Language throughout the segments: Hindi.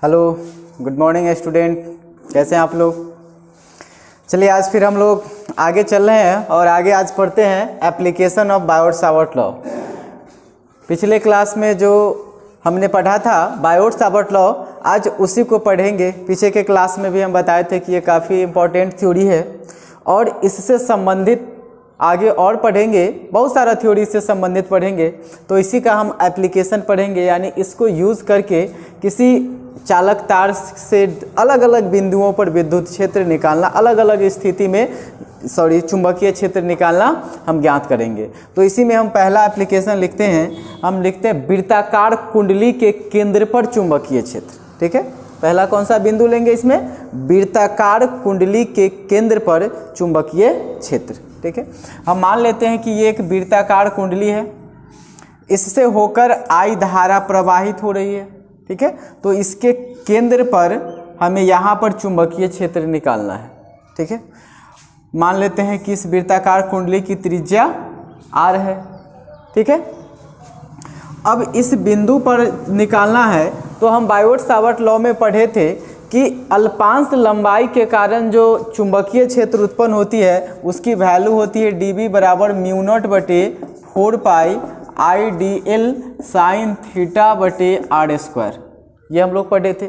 हेलो, गुड मॉर्निंग स्टूडेंट, कैसे हैं आप लोग। चलिए आज फिर हम लोग आगे चल रहे हैं और आगे आज पढ़ते हैं एप्लीकेशन ऑफ बायोट-सावर्ट लॉ। पिछले क्लास में जो हमने पढ़ा था बायोट-सावर्ट लॉ, आज उसी को पढ़ेंगे। पीछे के क्लास में भी हम बताए थे कि ये काफ़ी इम्पोर्टेंट थ्योरी है और इससे संबंधित आगे और पढ़ेंगे, बहुत सारा थ्योरी से संबंधित पढ़ेंगे। तो इसी का हम एप्लीकेशन पढ़ेंगे, यानी इसको यूज़ करके किसी चालक तार से अलग अलग बिंदुओं पर विद्युत क्षेत्र निकालना, अलग अलग स्थिति में चुंबकीय क्षेत्र निकालना हम ज्ञात करेंगे। तो इसी में हम पहला एप्लीकेशन लिखते हैं, हम लिखते हैं वृत्ताकार कुंडली के केंद्र पर चुंबकीय क्षेत्र। ठीक है, पहला कौन सा बिंदु लेंगे इसमें, वृत्ताकार कुंडली के केंद्र पर चुंबकीय क्षेत्र। ठीक है, हम मान लेते हैं कि ये एक वृत्ताकार कुंडली है, इससे होकर आई धारा प्रवाहित हो रही है। ठीक है, तो इसके केंद्र पर हमें यहाँ पर चुंबकीय क्षेत्र निकालना है। ठीक है, मान लेते हैं कि इस वृत्ताकार कुंडली की त्रिज्या r है। ठीक है, अब इस बिंदु पर निकालना है। तो हम बायोट-सावर्ट लॉ में पढ़े थे कि अल्पांश लंबाई के कारण जो चुंबकीय क्षेत्र उत्पन्न होती है उसकी वैल्यू होती है dB बराबर म्यू नॉट बटे 4 पाई IDL साइन थीटा बटे r स्क्वायर। ये हम लोग पढ़े थे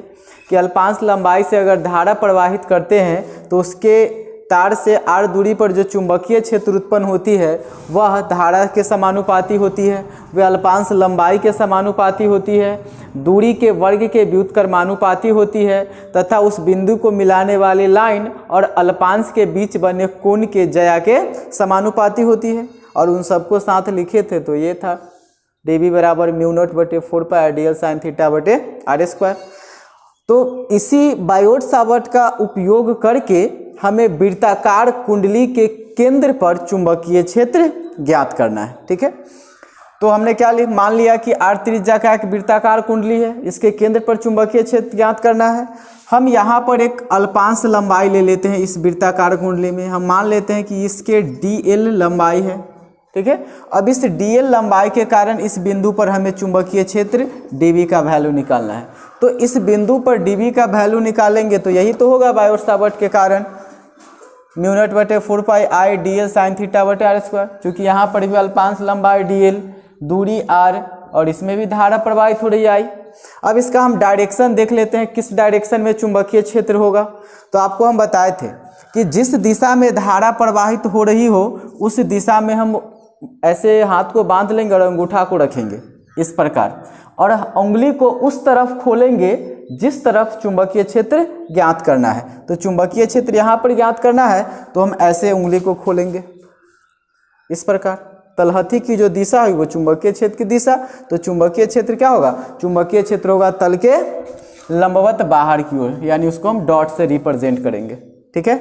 कि अल्पांश लंबाई से अगर धारा प्रवाहित करते हैं तो उसके तार से r दूरी पर जो चुंबकीय क्षेत्र उत्पन्न होती है वह धारा के समानुपाती होती है, वह अल्पांश लंबाई के समानुपाती होती है, दूरी के वर्ग के व्युत्क्रमानुपाती होती है तथा उस बिंदु को मिलाने वाली लाइन और अल्पांश के बीच बने कोण के ज्या के समानुपाती होती है। और उन सबको साथ लिखे थे तो ये था dB बराबर म्यू नॉट बटे 4 पाई IDL साइन थीटा बटे r स्क्वायर। तो इसी बायोट-सावर्ट का उपयोग करके हमें वृत्ताकार कुंडली के केंद्र पर चुंबकीय क्षेत्र ज्ञात करना है। ठीक है, तो हमने क्या मान लिया कि r त्रिज्या का एक वृत्ताकार कुंडली है, इसके केंद्र पर चुंबकीय क्षेत्र ज्ञात करना है। हम यहाँ पर एक अल्पांश लंबाई ले लेते हैं इस वृत्ताकार कुंडली में, हम मान लेते हैं कि इसके dl लंबाई है। ठीक है, अब इस dl लंबाई के कारण इस बिंदु पर हमें चुंबकीय क्षेत्र dB का वैल्यू निकालना है। तो इस बिंदु पर dB का वैल्यू निकालेंगे तो यही तो होगा बायोट-सावर्ट के कारण म्यू नॉट बटे 4 पाई IDL साइन थीटा बटे r स्क्वायर। चूँकि यहाँ पर भी अल्पांश लंबाई dl, दूरी r और इसमें भी धारा प्रवाहित हो रही है I। अब इसका हम डायरेक्शन देख लेते हैं, किस डायरेक्शन में चुंबकीय क्षेत्र होगा। तो आपको हम बताए थे कि जिस दिशा में धारा प्रवाहित हो रही हो उस दिशा में हम ऐसे हाथ को बांध लेंगे और अंगूठा को रखेंगे इस प्रकार, और उंगली को उस तरफ खोलेंगे जिस तरफ चुंबकीय क्षेत्र ज्ञात करना है। तो चुंबकीय क्षेत्र यहाँ पर ज्ञात करना है तो हम ऐसे उंगली को खोलेंगे इस प्रकार। तलहथी की जो दिशा है वो चुंबकीय क्षेत्र की दिशा, तो चुंबकीय क्षेत्र क्या होगा, चुंबकीय क्षेत्र होगा तल के लंबवत बाहर की ओर, यानी उसको हम डॉट से रिप्रेजेंट करेंगे। ठीक है,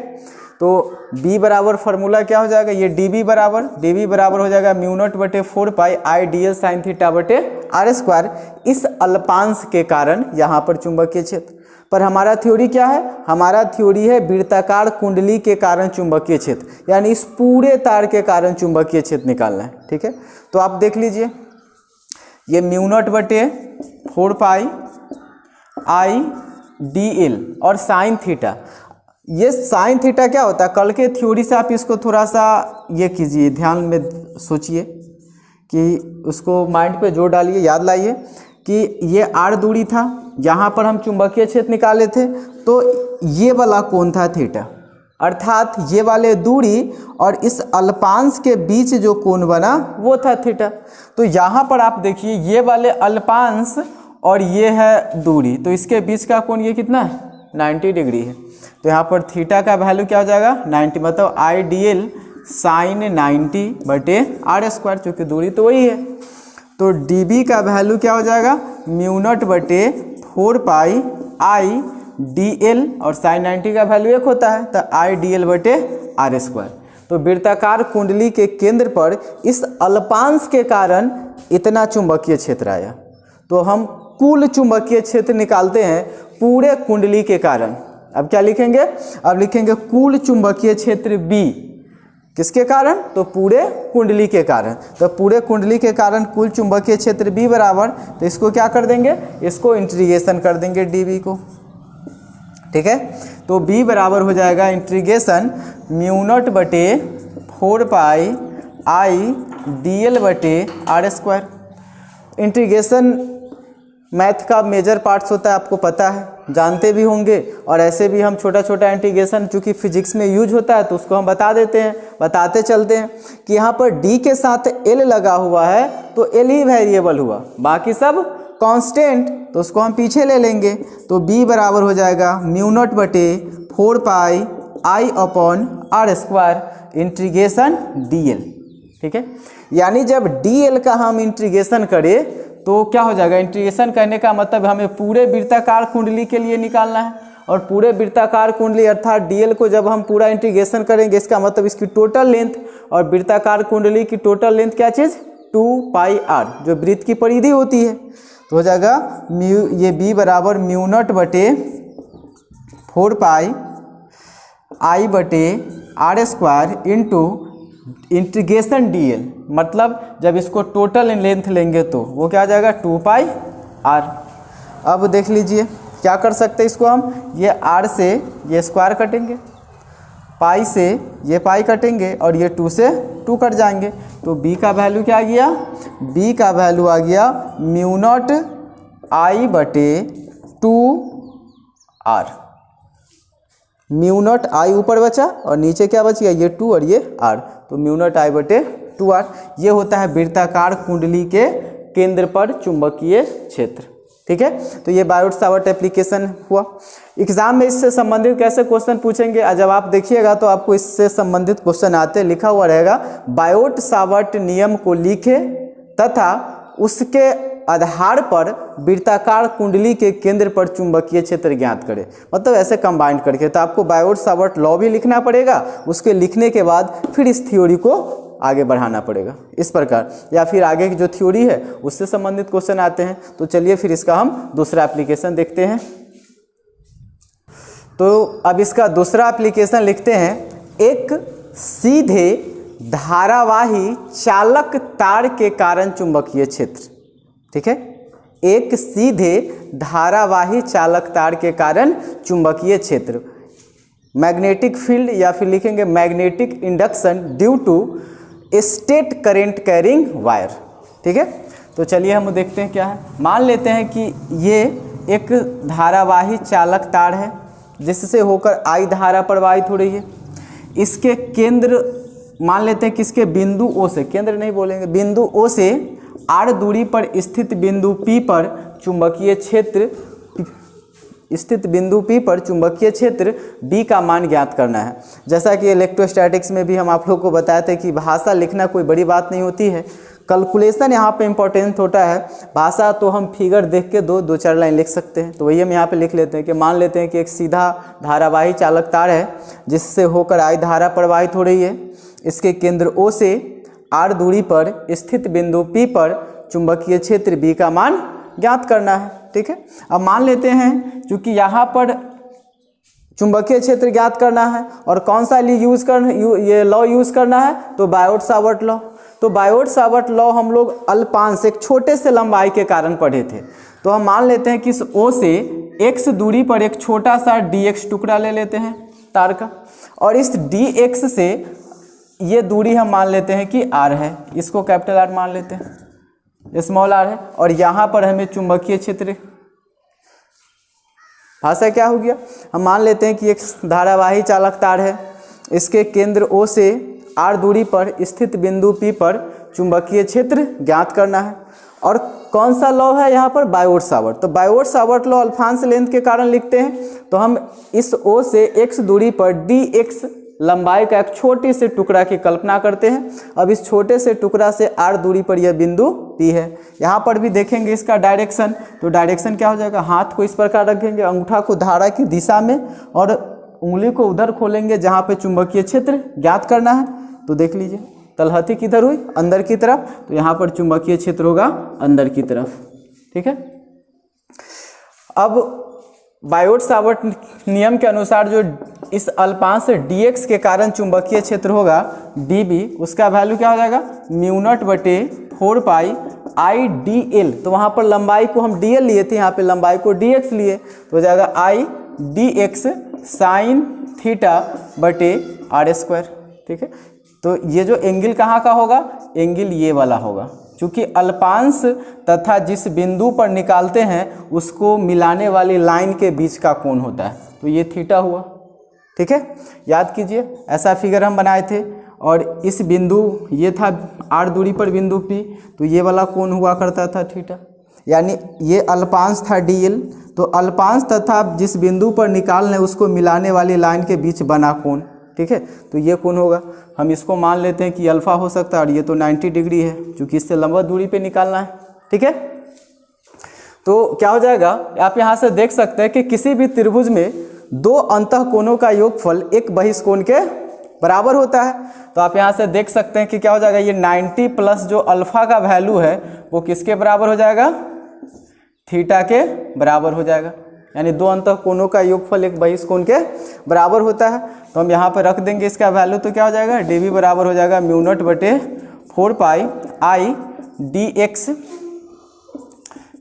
तो B बराबर फार्मूला क्या हो जाएगा, ये dB बराबर हो जाएगा म्यू नॉट बटे 4 पाई IDL साइन थीटा बटे r स्क्वायर, इस अल्पांश के कारण यहाँ पर चुंबकीय क्षेत्र। पर हमारा थ्योरी क्या है, हमारा थ्योरी है वृत्ताकार कुंडली के कारण चुंबकीय क्षेत्र, यानी इस पूरे तार के कारण चुंबकीय क्षेत्र निकालना है। ठीक है, तो आप देख लीजिए ये म्यू नॉट बटे 4 पाई IDL और साइन थीटा, ये साइन थीटा क्या होता है, कल के थ्योरी से आप इसको थोड़ा सा ये कीजिए, ध्यान में सोचिए कि उसको माइंड पे जोर डालिए, याद लाइए कि ये r दूरी था, यहाँ पर हम चुंबकीय क्षेत्र निकाले थे तो ये वाला कोण था थीटा, अर्थात ये वाले दूरी और इस अल्पांश के बीच जो कोण बना वो था थीटा। तो यहाँ पर आप देखिए ये वाले अल्पांश और ये है दूरी, तो इसके बीच का कोण ये कितना है, 90 डिग्री है। तो यहाँ पर थीटा का वैल्यू क्या हो जाएगा, 90, मतलब IDL साइन 90 बटे r स्क्वायर, चूँकि दूरी तो वही है। तो dB का वैल्यू क्या हो जाएगा, म्यू नॉट बटे 4 पाई IDL और साइन 90 का वैल्यू 1 होता है तो IDL बटे r स्क्वायर। तो वृत्ताकार कुंडली के केंद्र पर इस अल्पांश के कारण इतना चुंबकीय क्षेत्र आया। तो हम कुल चुंबकीय क्षेत्र निकालते हैं पूरे कुंडली के कारण। अब क्या लिखेंगे, अब लिखेंगे कुल चुंबकीय क्षेत्र B, किसके कारण? तो पूरे कुंडली के कारण। तो पूरे कुंडली के कारण कुल चुंबकीय क्षेत्र B बराबर, तो इसको क्या कर देंगे, इसको इंटीग्रेशन कर देंगे dB को, ठीक है। तो B बराबर हो जाएगा इंटीग्रेशन म्यू नॉट बटे 4 पाई I dl बटे r स्क्वायर। इंटीग्रेशन मैथ का मेजर पार्ट्स होता है, आपको पता है, जानते भी होंगे, और ऐसे भी हम छोटा छोटा इंटीग्रेशन चूँकि फिजिक्स में यूज होता है तो उसको हम बता देते हैं, बताते चलते हैं कि यहाँ पर d के साथ l लगा हुआ है तो l ही वेरिएबल हुआ, बाकी सब कांस्टेंट, तो उसको हम पीछे ले लेंगे। तो b बराबर हो जाएगा म्यू नॉट बटे 4 पाई I upon r square integration dl, ठीक है। यानी जब dl का हम इंटीग्रेशन करें तो क्या हो जाएगा, इंटीग्रेशन करने का मतलब हमें पूरे वृत्ताकार कुंडली के लिए निकालना है, और पूरे वृत्ताकार कुंडली अर्थात dl को जब हम पूरा इंटीग्रेशन करेंगे इसका मतलब इसकी टोटल लेंथ, और वृत्ताकार कुंडली की टोटल लेंथ क्या चीज़, 2 पाई r जो वृत्त की परिधि होती है। तो हो जाएगा म्यू, ये b बराबर म्यू नॉट बटे 4 पाई I बटे r square into integration dl, मतलब जब इसको टोटल लेंथ लेंगे तो वो क्या आ जाएगा 2 पाई r। अब देख लीजिए क्या कर सकते हैं इसको हम, ये r से ये स्क्वायर कटेंगे, पाई से ये पाई कटेंगे, और ये 2 से 2 कट जाएंगे। तो b का वैल्यू क्या आ गया, b का वैल्यू आ गया म्यू नॉट I बटे 2r। म्यू नॉट I ऊपर बचा और नीचे क्या बच गया, ये 2 और ये r, तो म्यू नॉट I बटे 2r। ये होता है वृत्ताकार कुंडली के केंद्र पर चुंबकीय क्षेत्र, ठीक है। तो ये बायोट सावर्ट एप्लीकेशन हुआ। एग्जाम में इससे संबंधित कैसे क्वेश्चन पूछेंगे, जब आप देखिएगा तो आपको इससे संबंधित क्वेश्चन आते, लिखा हुआ रहेगा बायोट सावर्ट नियम को लिखे तथा उसके आधार पर वृत्ताकार कुंडली के केंद्र पर चुंबकीय क्षेत्र ज्ञात करें, मतलब ऐसे कंबाइंड करके। तो आपको बायोट सावर्ट लॉ भी लिखना पड़ेगा, उसके लिखने के बाद फिर इस थ्योरी को आगे बढ़ाना पड़ेगा इस प्रकार, या फिर आगे की जो थ्योरी है उससे संबंधित क्वेश्चन आते हैं। तो चलिए फिर इसका हम दूसरा एप्लीकेशन देखते हैं। तो अब इसका दूसरा एप्लीकेशन लिखते हैं, एक सीधे धारावाही चालक तार के कारण चुंबकीय क्षेत्र, ठीक है। एक सीधे धारावाही चालक तार के कारण चुंबकीय क्षेत्र, मैग्नेटिक फील्ड, या फिर लिखेंगे magnetic induction due to straight current carrying wire, ठीक है। तो चलिए हम देखते हैं क्या है। मान लेते हैं कि ये एक धारावाही चालक तार है जिससे होकर I धारा प्रवाहित हो रही है। इसके केंद्र मान लेते हैं कि इसके बिंदु O से, केंद्र नहीं बोलेंगे, बिंदु O से r दूरी पर स्थित बिंदु P पर चुंबकीय क्षेत्र B का मान ज्ञात करना है। जैसा कि इलेक्ट्रोस्टैटिक्स में भी हम आप लोग को बताए थे कि भाषा लिखना कोई बड़ी बात नहीं होती है, कैलकुलेशन यहाँ पे इम्पोर्टेंट होता है। भाषा तो हम फिगर देख के दो चार लाइन लिख सकते हैं, तो वही हम यहाँ पे लिख लेते हैं कि मान लेते हैं कि एक सीधा धारावाही चालक तार है जिससे होकर I धारा प्रवाहित हो रही है। इसके केंद्र O से r दूरी पर स्थित बिंदु P पर चुंबकीय क्षेत्र B का मान ज्ञात करना है, ठीक है। अब मान लेते हैं क्योंकि यहाँ पर चुंबकीय क्षेत्र ज्ञात करना है और कौन सा ये लॉ यूज़ करना है, तो बायोट सावर्ट लॉ। तो बायोट सावर्ट लॉ हम लोग अल्पांश एक छोटे से लंबाई के कारण पढ़े थे। तो हम मान लेते हैं कि इस O से x दूरी पर एक छोटा सा dx टुकड़ा ले लेते हैं तार का, और इस dx से ये दूरी हम मान लेते हैं कि r है, इसको कैपिटल R मान लेते हैं, स्मॉल r है, और यहाँ पर हमें चुंबकीय क्षेत्र भाषा क्या हो गया, हम मान लेते हैं कि एक धारावाही चालक तार है, इसके केंद्र O से r दूरी पर स्थित बिंदु P पर चुंबकीय क्षेत्र ज्ञात करना है। और कौन सा लॉ है यहाँ पर, बायोट सावर्ट। तो बायोट सावर्ट लॉ अल्फांश लेंथ के कारण लिखते हैं। तो हम इस O से x दूरी पर dx लंबाई का एक छोटी से टुकड़ा की कल्पना करते हैं। अब इस छोटे से टुकड़ा से r दूरी पर यह बिंदु P है। यहाँ पर भी देखेंगे इसका डायरेक्शन, तो डायरेक्शन क्या हो जाएगा, हाथ को इस प्रकार रखेंगे, अंगूठा को धारा की दिशा में और उंगली को उधर खोलेंगे जहाँ पे चुंबकीय क्षेत्र ज्ञात करना है। तो देख लीजिए तलहथी किधर हुई, अंदर की तरफ, तो यहाँ पर चुंबकीय क्षेत्र होगा अंदर की तरफ, ठीक है। अब बायोट सावर्ट नियम के अनुसार जो इस अल्पांश dx के कारण चुंबकीय क्षेत्र होगा dB, उसका वैल्यू क्या हो जाएगा म्यू नॉट बटे 4 पाई आई डी एल। तो वहाँ पर लंबाई को हम dl लिए थे, यहाँ पे लंबाई को dx लिए, तो हो जाएगा आई डी एक्स साइन थीटा बटे आर स्क्वायर। ठीक है, तो ये जो एंगल कहाँ का होगा, एंगल ये वाला होगा, क्योंकि अल्पांश तथा जिस बिंदु पर निकालते हैं उसको मिलाने वाली लाइन के बीच का कोण होता है, तो ये थीटा हुआ। ठीक है, याद कीजिए ऐसा फिगर हम बनाए थे, और इस बिंदु ये था r दूरी पर बिंदु P, तो ये वाला कोण हुआ करता था थीटा, यानी ये अल्पांश था dl, तो अल्पांश तथा जिस बिंदु पर निकालने उसको मिलाने वाली लाइन के बीच बना कोण। ठीक है, तो ये कोण होगा, हम इसको मान लेते हैं कि अल्फा हो सकता है, और ये तो 90 डिग्री है क्योंकि इससे लंबा दूरी पे निकालना है। ठीक है, तो क्या हो जाएगा, आप यहाँ से देख सकते हैं कि किसी भी त्रिभुज में दो अंतःकोणों का योगफल एक बहिष्कोण के बराबर होता है। तो आप यहाँ से देख सकते हैं कि क्या हो जाएगा, ये 90 प्लस जो अल्फा का वैल्यू है वो किसके बराबर हो जाएगा, थीटा के बराबर हो जाएगा, यानी दो अंतःकोणों का योगफल एक बहिष्कोण के बराबर होता है। तो हम यहाँ पर रख देंगे इसका वैल्यू, तो क्या हो जाएगा dB बराबर हो जाएगा म्यू नॉट बटे 4 pi I D X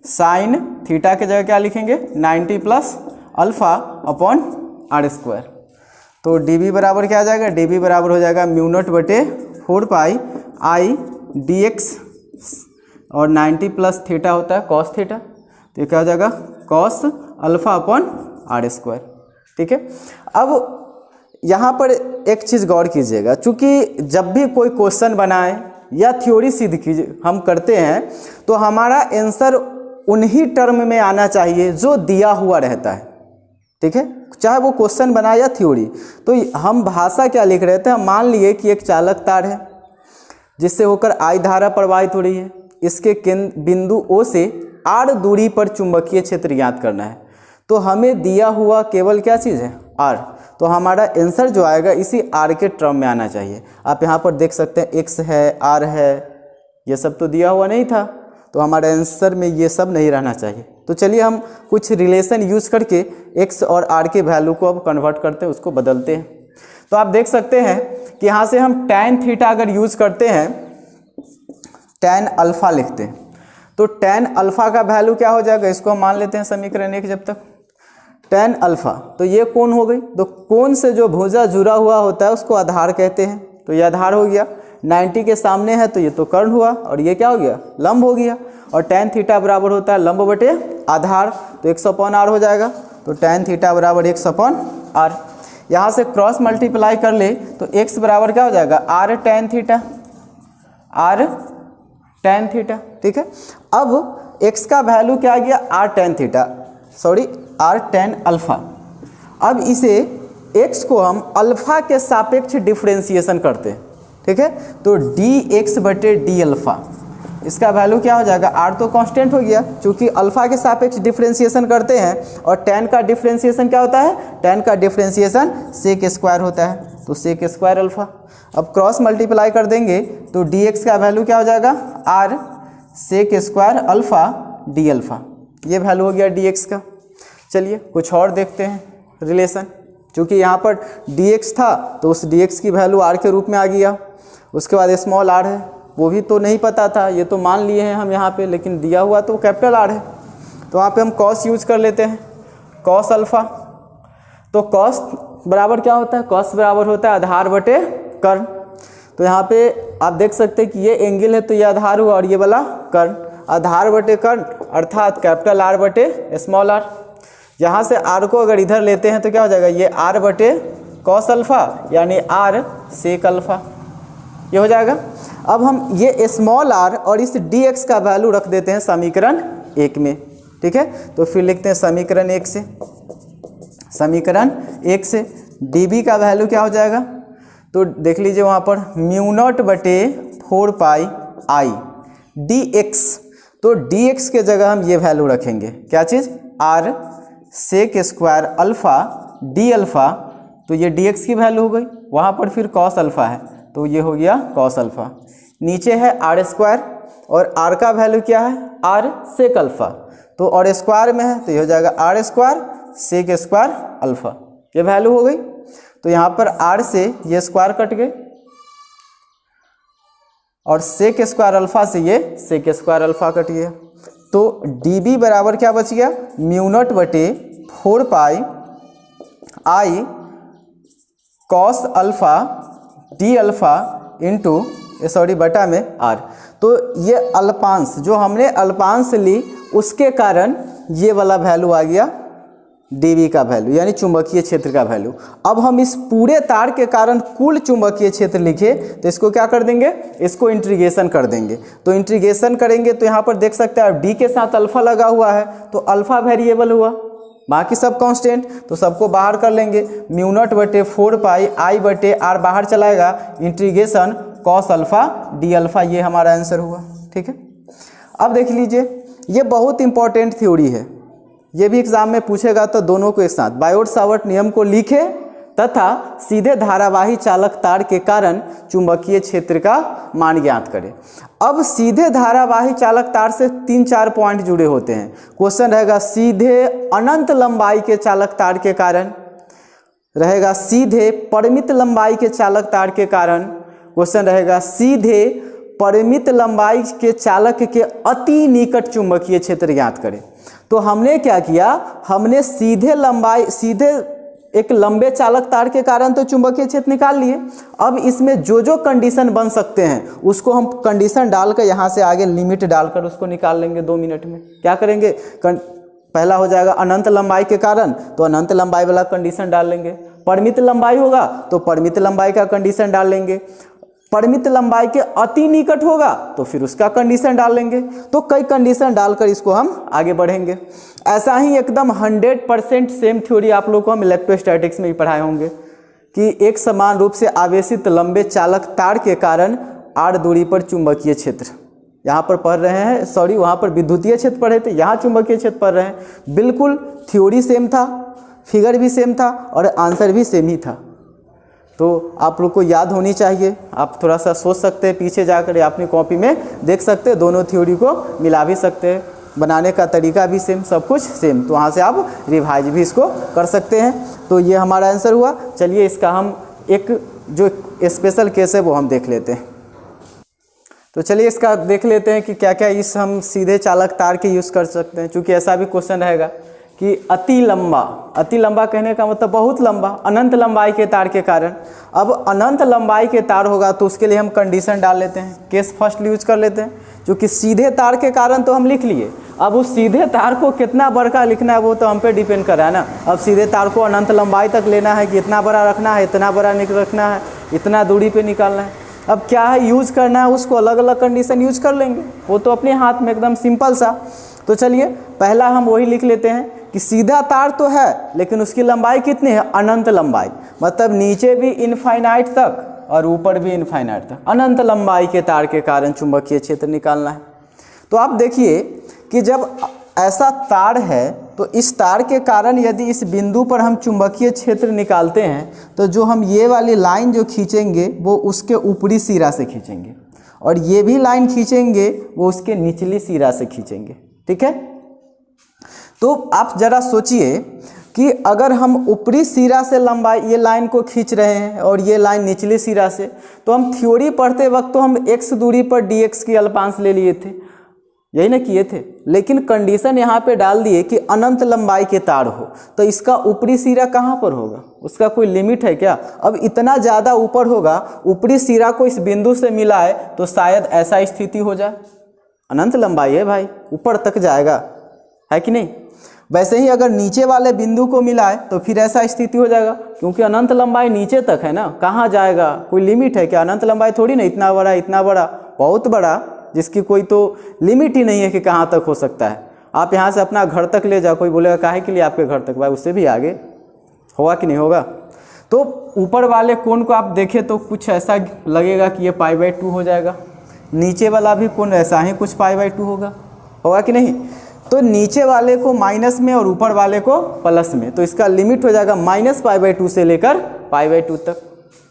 sine theta के जगह क्या लिखेंगे 90 plus alpha upon are square. तो dB बराबर क्या आ जाएगा, dB बराबर हो जाएगा म्यू नॉट बटे 4 पाई आई डी एक्स, और 90 प्लस थीटा होता है कॉस थीटा, तो ये क्या हो जाएगा cos alpha upon are square. ठीक है, अब यहाँ पर एक चीज़ गौर कीजिएगा, चूँकि जब भी कोई क्वेश्चन बनाए या थ्योरी सिद्ध कीजिए हम करते हैं, तो हमारा आंसर उन्हीं टर्म में आना चाहिए जो दिया हुआ रहता है। ठीक है, चाहे वो क्वेश्चन बनाए या थ्योरी। तो हम भाषा क्या लिख रहे थे, हम मान लिए कि एक चालक तार है जिससे होकर आई धारा प्रवाहित हो रही है, इसके बिंदु ओ से आर दूरी पर चुंबकीय क्षेत्र ज्ञात करना है। तो हमें दिया हुआ केवल क्या चीज़ है, आर, तो हमारा आंसर जो आएगा इसी आर के टर्म में आना चाहिए। आप यहाँ पर देख सकते हैं एक्स है, आर है, ये सब तो दिया हुआ नहीं था, तो हमारे आंसर में ये सब नहीं रहना चाहिए। तो चलिए हम कुछ रिलेशन यूज करके एक्स और आर के वैल्यू को अब कन्वर्ट करते हैं, उसको बदलते हैं। तो आप देख सकते हैं कि यहाँ से हम tan थीटा अगर यूज करते हैं, tan अल्फा लिखते हैं, तो tan अल्फा का वैल्यू क्या हो जाएगा, इसको हम मान लेते हैं समीकरण 1 जब तक tan अल्फा, तो ये कोण हो गई। तो कोण से जो भुजा जुड़ा हुआ होता है उसको आधार कहते हैं, तो ये आधार हो गया। 90 के सामने है तो ये तो कर्ण हुआ, और ये क्या हो गया लंब हो गया, और tan थीटा बराबर होता है लंब बटे आधार, तो 100 अपॉन आर हो जाएगा। तो tan थीटा बराबर 100 अपॉन आर। यहाँ से क्रॉस मल्टीप्लाई कर ले तो x बराबर क्या हो जाएगा r tan theta, r tan theta. ठीक है, अब x का वैल्यू क्या आ गया r tan theta, sorry r tan alpha. अब इसे x को हम अल्फा के सापेक्ष डिफ्रेंसिएशन करते हैं। ठीक है, तो dx बटे डी अल्फा, इसका वैल्यू क्या हो जाएगा, r तो कांस्टेंट हो गया क्योंकि अल्फा के सापेक्ष डिफ्रेंसिएशन करते हैं, और tan का डिफ्रेंसिएशन क्या होता है, tan का डिफ्रेंसिएशन सेक स्क्वायर होता है, तो सेक स्क्वायर अल्फा। अब क्रॉस मल्टीप्लाई कर देंगे तो dx का वैल्यू क्या हो जाएगा, r sec square alpha D alpha, ये वैल्यू हो गया dx का। चलिए कुछ और देखते हैं रिलेशन, क्योंकि यहाँ पर dx था तो उस dx की वैल्यू r के रूप में आ गया। उसके बाद स्मॉल r है, वो भी तो नहीं पता था, ये तो मान लिए हैं हम यहाँ पे, लेकिन दिया हुआ तो कैपिटल R है, तो वहाँ पे हम कॉस यूज कर लेते हैं, कॉस अल्फा। तो कॉस बराबर क्या होता है, कॉस बराबर होता है आधार बटे कर्ण। तो यहाँ पे आप देख सकते हैं कि ये एंगल है तो ये आधार हुआ, और ये वाला कर्ण, आधार बटे कर्ण अर्थात कैपिटल R बटे स्मॉल r। यहाँ से r को अगर इधर लेते हैं तो क्या हो जाएगा, ये r बटे कॉस अल्फा यानी r सेक अल्फा, ये हो जाएगा। अब हम ये स्मॉल r और इस dx का वैल्यू रख देते हैं समीकरण 1 में। ठीक है, तो फिर लिखते हैं समीकरण 1 से, समीकरण 1 से dB का वैल्यू क्या हो जाएगा, तो देख लीजिए वहाँ पर म्यू नॉट बटे 4 पाई आई dx, तो dx के जगह हम ये वैल्यू रखेंगे, क्या चीज़, r sec square alpha D alpha, तो ये dx की वैल्यू हो गई। वहाँ पर फिर कॉस अल्फा है तो ये हो गया कॉस अल्फा। नीचे है आर स्क्वायर और r का वैल्यू क्या है, r सेक अल्फा, तो और स्क्वायर में है तो ये हो जाएगा r square sec square alpha, ये वैल्यू हो गई। तो यहाँ पर r से ये स्क्वायर कट गए और सेक स्क्वायर अल्फा से ये सेक स्क्वायर अल्फा कट गया। तो dB बराबर क्या बच गया, म्यू नॉट बटे 4 pi I cos alpha D alpha into sorry बटा में r। तो ये अल्पांश जो हमने अल्पांश ली उसके कारण ये वाला वैल्यू आ गया dB का वैल्यू, यानी चुंबकीय क्षेत्र का वैल्यू। अब हम इस पूरे तार के कारण कुल चुंबकीय क्षेत्र लिखे तो इसको क्या कर देंगे, इसको इंटीग्रेशन कर देंगे। तो इंटीग्रेशन करेंगे तो यहाँ पर देख सकते हैं d के साथ अल्फा लगा हुआ है तो अल्फा वेरिएबल हुआ, बाकी सब कांस्टेंट, तो सबको बाहर कर लेंगे। म्यू नॉट बटे 4 पाई आई बटे आर बाहर चलाएगा, integration cos alpha D alpha, ये हमारा आंसर हुआ। ठीक है, अब देख लीजिए ये बहुत इंपॉर्टेंट थ्योरी है, ये भी एग्जाम में पूछेगा तो दोनों को एक साथ, बायोट सावर्ट नियम को लिखे तथा सीधे धारावाही चालक तार के कारण चुंबकीय क्षेत्र का मान ज्ञात करें। अब सीधे धारावाही चालक तार से 3-4 पॉइंट जुड़े होते हैं। क्वेश्चन रहेगा सीधे अनंत लंबाई के चालक तार के कारण, रहेगा सीधे परिमित लंबाई के चालक तार के कारण, क्वेश्चन रहेगा सीधे परिमित लंबाई के चालक के अति निकट चुंबकीय क्षेत्र ज्ञात करें। तो हमने क्या किया, हमने सीधे एक लंबे चालक तार के कारण तो चुंबकीय क्षेत्र निकाल लिए। अब इसमें जो जो कंडीशन बन सकते हैं उसको हम कंडीशन डालकर यहाँ से आगे लिमिट डालकर उसको निकाल लेंगे 2 मिनट में। क्या करेंगे, पहला हो जाएगा अनंत लंबाई के कारण, तो अनंत लंबाई वाला कंडीशन डाल लेंगे। परिमित लंबाई होगा तो परिमित लंबाई का कंडीशन डाल लेंगे। परिमित लंबाई के अति निकट होगा तो फिर उसका कंडीशन डाल लेंगे। तो कई कंडीशन डालकर इसको हम आगे बढ़ेंगे। ऐसा ही एकदम 100% सेम थ्योरी आप लोगों को हम इलेक्ट्रोस्टैटिक्स में भी पढ़ाए होंगे कि एक समान रूप से आवेशित लंबे चालक तार के कारण r दूरी पर चुंबकीय क्षेत्र, यहाँ पर पढ़ रहे हैं, सॉरी वहाँ पर विद्युतीय क्षेत्र पढ़े थे, यहाँ चुंबकीय क्षेत्र पढ़ रहे हैं। बिल्कुल थ्योरी सेम था, फिगर भी सेम था और आंसर भी सेम ही था। तो आप लोग को याद होनी चाहिए। आप थोड़ा सा सोच सकते हैं पीछे जाकर या अपनी कॉपी में देख सकते हैं, दोनों थ्योरी को मिला भी सकते हैं, बनाने का तरीका भी सेम, सब कुछ सेम। तो वहाँ से आप रिवाइज भी इसको कर सकते हैं। तो ये हमारा आंसर हुआ। चलिए इसका हम एक जो स्पेशल केस है वो हम देख लेते हैं। तो चलिए इसका देख लेते हैं कि क्या क्या इस हम सीधे चालक तार के यूज़ कर सकते हैं। चूँकि ऐसा भी क्वेश्चन रहेगा कि अति लंबा कहने का मतलब बहुत लंबा, अनंत लंबाई के तार के कारण। अब अनंत लंबाई के तार होगा तो उसके लिए हम कंडीशन डाल लेते हैं, केस फर्स्ट यूज कर लेते हैं। क्योंकि सीधे तार के कारण तो हम लिख लिए, अब उस सीधे तार को कितना बड़ा लिखना है वो तो हम पे डिपेंड कर रहा है ना। अब सीधे तार को अनंत लंबाई तक लेना है कि इतना बड़ा रखना है, इतना बड़ा रखना है, इतना दूरी पे निकालना है। अब क्या है यूज करना है, उसको अलग अलग कंडीशन यूज कर लेंगे, वो तो अपने हाथ में, एकदम सिंपल सा। तो चलिए पहला हम वही लिख लेते हैं कि सीधा तार तो है लेकिन उसकी लंबाई कितनी है, अनंत लंबाई, मतलब नीचे भी इनफाइनाइट तक और ऊपर भी इनफाइनाइट तक। अनंत लंबाई के तार के कारण चुंबकीय क्षेत्र निकालना है। तो आप देखिए कि जब ऐसा तार है तो इस तार के कारण यदि इस बिंदु पर हम चुंबकीय क्षेत्र निकालते हैं तो जो हम ये वाली लाइन जो खींचेंगे वो उसके ऊपरी सिरा से खींचेंगे और ये भी लाइन खींचेंगे वो उसके निचली सिरा से खींचेंगे। ठीक है, तो आप जरा सोचिए कि अगर हम ऊपरी सिरा से लंबाई ये लाइन को खींच रहे हैं और ये लाइन निचली सिरा से, तो हम थ्योरी पढ़ते वक्त तो हम x दूरी पर dx की अल्पांश ले लिए थे, यही ना किए थे। लेकिन कंडीशन यहाँ पे डाल दिए कि अनंत लंबाई के तार हो, तो इसका ऊपरी सिरा कहाँ पर होगा, उसका कोई लिमिट है क्या? अब इतना ज़्यादा ऊपर होगा, ऊपरी सिरा को इस बिंदु से मिलाए तो शायद ऐसा स्थिति हो जाए। अनंत लंबाई है भाई, ऊपर तक जाएगा, है कि नहीं? वैसे ही अगर नीचे वाले बिंदु को मिलाए तो फिर ऐसा स्थिति हो जाएगा, क्योंकि अनंत लंबाई नीचे तक है ना, कहाँ जाएगा, कोई लिमिट है क्या? अनंत लंबाई थोड़ी ना, इतना बड़ा इतना बड़ा, बहुत बड़ा, जिसकी कोई तो लिमिट ही नहीं है कि कहाँ तक हो सकता है। आप यहाँ से अपना घर तक ले जाओ, कोई बोलेगा काहे के लिए आपके घर तक, भाई उससे भी आगे होगा कि नहीं होगा? तो ऊपर वाले कोण को आप देखें तो कुछ ऐसा लगेगा कि ये π/2 हो जाएगा, नीचे वाला भी कोण ऐसा ही कुछ π/2 होगा कि नहीं? तो नीचे वाले को माइनस में और ऊपर वाले को प्लस में, तो इसका लिमिट हो जाएगा -π/2 से लेकर π/2 तक।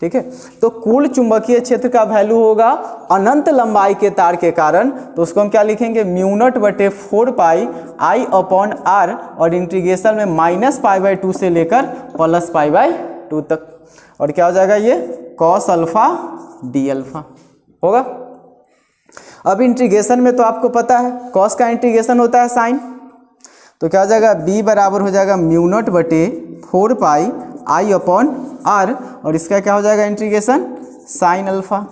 ठीक है। तो कुल चुंबकीय क्षेत्र का वैल्यू होगा अनंत लंबाई के तार के कारण, तो उसको हम क्या लिखेंगे, म्यू नॉट बटे 4 पाई आई अपॉन आर, और इंटीग्रेशन में -π/2 से लेकर +π/2 तक, और क्या हो जाएगा ये कॉस अल्फा डी अल्फा होगा। अब इंटीग्रेशन में तो आपको पता है कॉस का इंटीग्रेशन होता है साइन, तो क्या हो जाएगा b बराबर हो जाएगा म्यू नॉट बटे 4 पाई आई अपॉन आर, और इसका क्या हो जाएगा इंटीग्रेशन साइन अल्फा।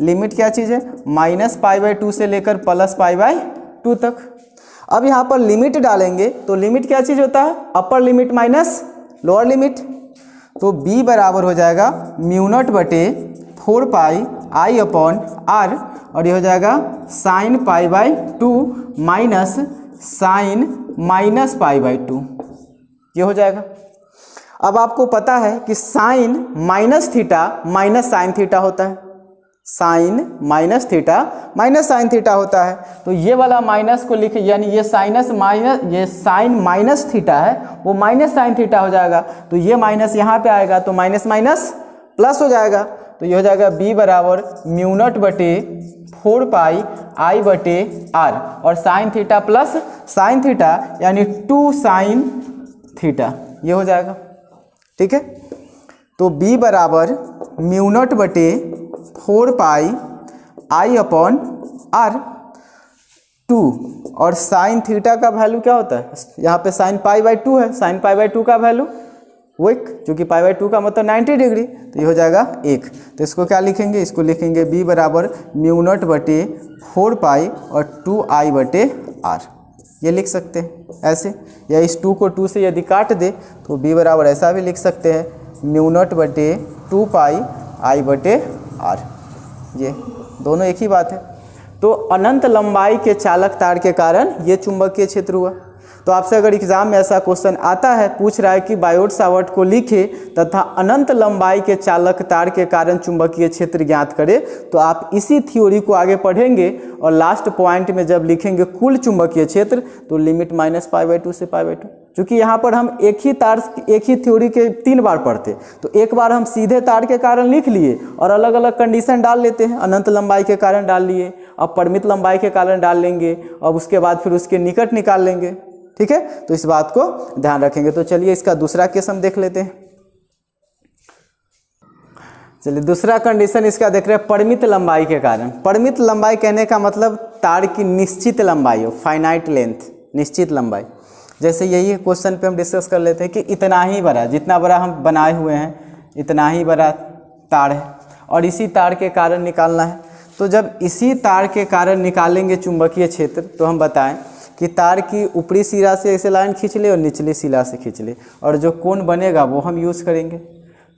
लिमिट क्या चीज़ है, -π/2 से लेकर +π/2 तक। अब यहाँ पर लिमिट डालेंगे तो लिमिट क्या चीज़ होता है, upper limit minus lower limit, तो b बराबर हो जाएगा म्यू नॉट बटे 4 पाई आई अपॉन आर, और ये हो जाएगा साइन π/2 माइनस साइन -π/2, ये हो जाएगा। अब आपको पता है कि sine minus theta minus sine theta होता है, sine minus theta minus sine theta होता है, तो ये वाला माइनस को लिखे, यानी ये साइनस माइनस, ये साइन माइनस थीटा है वो माइनस साइन थीटा हो जाएगा, तो ये माइनस यहाँ पे आएगा तो माइनस माइनस प्लस हो जाएगा, तो ये हो जाएगा b बराबर म्यू नॉट बटे 4 पाई आई बटे आर, और sine theta plus sine theta यानी 2 साइन थीटा, ये हो जाएगा। ठीक है, तो b बराबर म्यू नॉट बटे 4 पाई आई अपॉन आर 2, और साइन थीटा का वैल्यू क्या होता है, यहाँ पे साइन π/2 है, साइन π/2 का वैल्यू वो 1, चूँकि π/2 का मतलब 90 डिग्री, तो ये हो जाएगा 1। तो इसको क्या लिखेंगे, इसको लिखेंगे b बराबर म्यू नॉट बटे 4 पाई और 2i बटे r, ये लिख सकते हैं ऐसे, या इस 2 को 2 से यदि काट दे तो b बराबर ऐसा भी लिख सकते हैं म्यू नॉट बटे 2 पाई i बटे r, ये दोनों एक ही बात है। तो अनंत लंबाई के चालक तार के कारण ये चुंबकीय क्षेत्र हुआ। तो आपसे अगर एग्जाम में ऐसा क्वेश्चन आता है, पूछ रहा है कि बायोट सावर्ट को लिखे तथा अनंत लंबाई के चालक तार के कारण चुंबकीय क्षेत्र ज्ञात करें, तो आप इसी थ्योरी को आगे पढ़ेंगे और लास्ट पॉइंट में जब लिखेंगे कुल चुंबकीय क्षेत्र तो लिमिट -π/2 से π/2, क्योंकि यहाँ पर हम एक ही थ्योरी के 3 बार पढ़ते, तो एक बार हम सीधे तार के कारण लिख लिए और अलग अलग कंडीशन डाल लेते हैं, अनंत लंबाई के कारण डाल लिए, अब परिमित लंबाई के कारण डाल लेंगे, अब उसके बाद फिर उसके निकट निकाल लेंगे। ठीक है, तो इस बात को ध्यान रखेंगे। तो चलिए इसका दूसरा केस हम देख लेते हैं। चलिए दूसरा कंडीशन इसका देख रहे हैं, परिमित लंबाई के कारण। परिमित लंबाई कहने का मतलब तार की निश्चित लंबाई हो, फाइनाइट लेंथ, निश्चित लंबाई। जैसे यही क्वेश्चन पे हम डिस्कस कर लेते हैं कि इतना ही बड़ा, जितना बड़ा हम बनाए हुए हैं इतना ही बड़ा तार है और इसी तार के कारण निकालना है। तो जब इसी तार के कारण निकालेंगे चुंबकीय क्षेत्र, तो हम बताएं कि तार की ऊपरी सिरा से ऐसे लाइन खींच ले और निचली सिरा से खींच ले, और जो कोण बनेगा वो हम यूज़ करेंगे।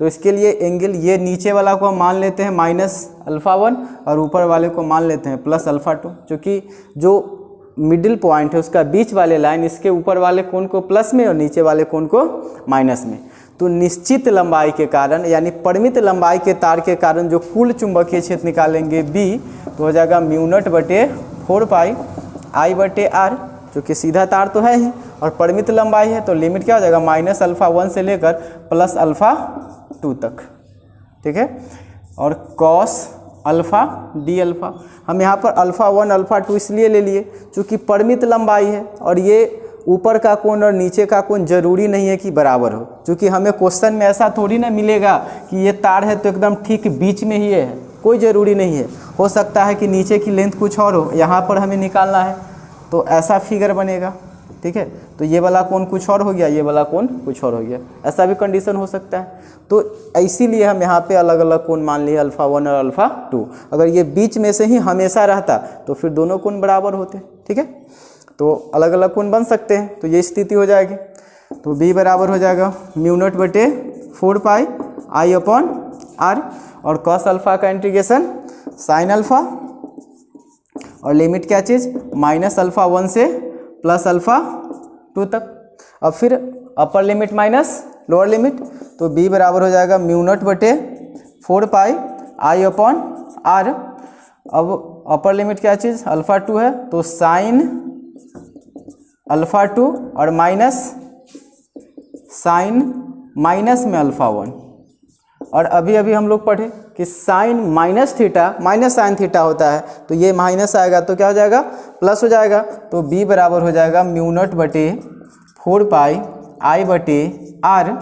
तो इसके लिए एंगल, ये नीचे वाला को हम मान लेते हैं -α1 और ऊपर वाले को मान लेते हैं +α2, क्योंकि जो मिडिल पॉइंट है उसका बीच वाले लाइन इसके ऊपर वाले कोण को प्लस में और नीचे वाले कोण को माइनस में। तो निश्चित लंबाई के कारण यानी परिमित लंबाई के तार के कारण जो कुल चुंबकीय क्षेत्र निकालेंगे b, तो हो जाएगा म्यू नॉट बटे 4 पाई आई बटे आर, जो कि सीधा तार तो है ही और परिमित लंबाई है, तो लिमिट क्या हो जाएगा -α1 से लेकर +α2 तक। ठीक है, और कॉस अल्फा डी अल्फा, हम यहाँ पर α1 α2 इसलिए ले लिए क्योंकि परिमित लंबाई है और ये ऊपर का कोण और नीचे का कोण जरूरी नहीं है कि बराबर हो, क्योंकि हमें क्वेश्चन में ऐसा थोड़ी ना मिलेगा कि ये तार है तो एकदम ठीक बीच में ही है, कोई ज़रूरी नहीं है। हो सकता है कि नीचे की लेंथ कुछ और हो, यहाँ पर हमें निकालना है तो ऐसा फिगर बनेगा। ठीक है, तो ये वाला कोण कुछ और हो गया, ये वाला कोण कुछ और हो गया, ऐसा भी कंडीशन हो सकता है। तो इसीलिए हम यहाँ पे अलग अलग कोण मान लिए α1 और α2। अगर ये बीच में से ही हमेशा रहता तो फिर दोनों कोण बराबर होते। ठीक है, तो अलग अलग कोण बन सकते हैं, तो ये स्थिति हो जाएगी। तो b बराबर हो जाएगा म्यू नॉट बटे 4 पाई आई अपॉन आर, और कॉस अल्फा का इंटीग्रेशन साइन अल्फा, और लिमिट क्या चीज़ -α1 से +α2 तक। अब फिर upper limit minus lower limit, तो b बराबर हो जाएगा म्यू नॉट बटे 4 पाई आई अपॉन आर। अब अपर लिमिट क्या चीज़ α2 है, तो साइन α2 और माइनस साइन माइनस में α1, और अभी अभी हम लोग पढ़े कि sine minus theta minus sine theta होता है, तो ये माइनस आएगा तो क्या हो जाएगा, प्लस हो जाएगा। तो b बराबर हो जाएगा म्यू नॉट बटे 4 पाई आई बटे r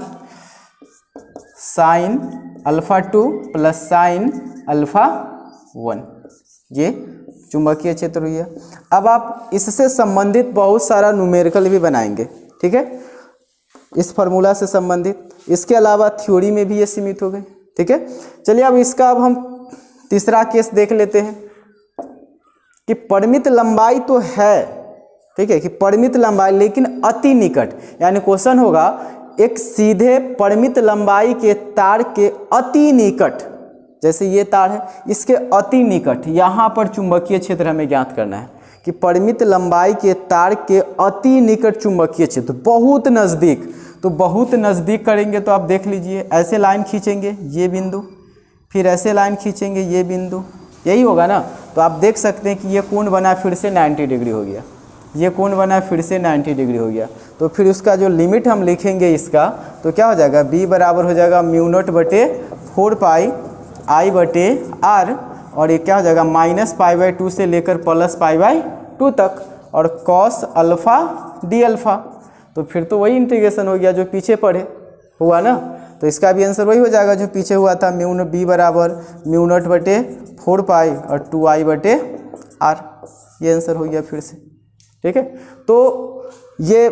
sine alpha 2 plus sine alpha 1। ये चुंबकीय क्षेत्र हुई है। अब आप इससे संबंधित बहुत सारा न्यूमेरिकल भी बनाएंगे, ठीक है, इस फार्मूला से संबंधित। इसके अलावा थ्योरी में भी ये सीमित हो गए, ठीक है। चलिए अब इसका अब हम तीसरा केस देख लेते हैं कि परिमित लंबाई तो है, ठीक है, कि परिमित लंबाई लेकिन अति निकट, यानी क्वेश्चन होगा एक सीधे परिमित लंबाई के तार के अति निकट, जैसे ये तार है इसके अति निकट, यहाँ पर चुंबकीय क्षेत्र हमें ज्ञात करना है कि परिमित लंबाई के तार के अति निकट चुंबकीय क्षेत्र, बहुत नज़दीक। तो बहुत नज़दीक करेंगे तो आप देख लीजिए, ऐसे लाइन खींचेंगे ये बिंदु, फिर ऐसे लाइन खींचेंगे ये बिंदु, यही होगा ना। तो आप देख सकते हैं कि ये कोण बना फिर से 90 डिग्री हो गया, ये कोण बना फिर से 90 डिग्री हो गया। तो फिर उसका जो लिमिट हम लिखेंगे इसका, तो क्या हो जाएगा, b बराबर हो जाएगा म्यू नॉट बटे 4 पाई आई बटे आर, और ये क्या हो जाएगा -π/2 से लेकर +π/2 तक, और कॉस अल्फ़ा डी अल्फ़ा। तो फिर तो वही इंटीग्रेशन हो गया जो पीछे पढ़े हुआ ना। तो इसका भी आंसर वही हो जाएगा जो पीछे हुआ था, b बराबर म्यू नॉट बटे 4 पाई और 2i बटे आर। ये आंसर हो गया फिर से, ठीक है। तो ये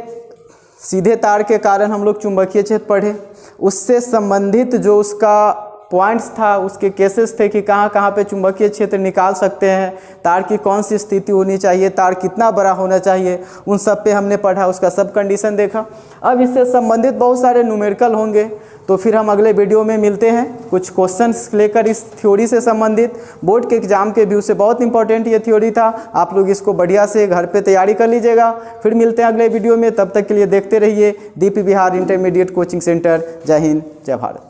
सीधे तार के कारण हम लोग चुंबकीय क्षेत्र पढ़े, उससे संबंधित जो उसका पॉइंट्स था, उसके केसेस थे कि कहाँ कहाँ पे चुंबकीय क्षेत्र निकाल सकते हैं, तार की कौन सी स्थिति होनी चाहिए, तार कितना बड़ा होना चाहिए, उन सब पे हमने पढ़ा, उसका सब कंडीशन देखा। अब इससे संबंधित बहुत सारे न्यूमेरिकल होंगे, तो फिर हम अगले वीडियो में मिलते हैं कुछ क्वेश्चंस लेकर इस थ्योरी से संबंधित। बोर्ड के एग्जाम के व्यू से बहुत इंपॉर्टेंट ये थ्योरी था, आप लोग इसको बढ़िया से घर पे तैयारी कर लीजिएगा। फिर मिलते हैं अगले वीडियो में, तब तक के लिए देखते रहिए दीप बिहार इंटरमीडिएट कोचिंग सेंटर। जय हिंद, जय भारत।